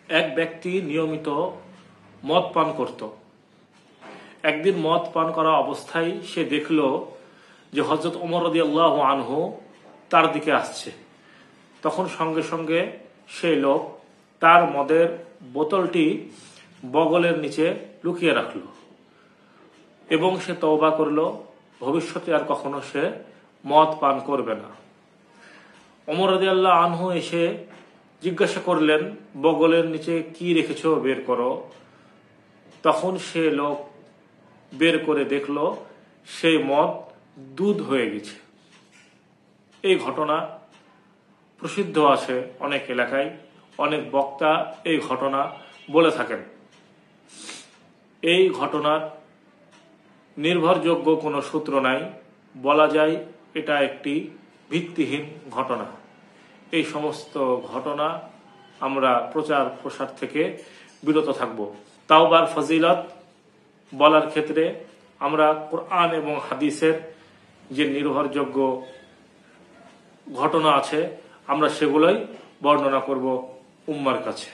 এক ব্যক্তি নিয়মিত মদ পান করত। একদিন মদ পান করা অবস্থায় সে দেখল যে হযরত ওমর রাদিয়াল্লাহু আনহু তার দিকে আসছে। তখন সঙ্গে সঙ্গে সেই লোক তার মদের বোতলটি বগলের নিচে লুকিয়ে রাখল এবং সে তওবা করল, ভবিষ্যতে আর কখনো সে মদ পান করবে না। ওমর রাদিয়াল্লাহু আনহু এসে জিজ্ঞাসা করলেন, বগলের নিচে কি রেখেছো, বের করো। তখন সে লোক বের করে দেখল সেই মদ দুধ হয়ে গেছে। এই ঘটনা প্রসিদ্ধ আছে অনেক এলাকায়, অনেক বক্তা এই ঘটনা বলে থাকেন। এই ঘটনার নির্ভরযোগ্য কোনো সূত্র নাই, বলা যায় এটা একটি ভিত্তিহীন ঘটনা। এই সমস্ত ঘটনা আমরা প্রচার প্রসার থেকে বিরত থাকব। তাওবার ফজিলত বলার ক্ষেত্রে আমরা কোরআন এবং হাদিসের যে নির্ভরযোগ্য ঘটনা আছে আমরা সেগুলোই বর্ণনা করব উম্মার কাছে।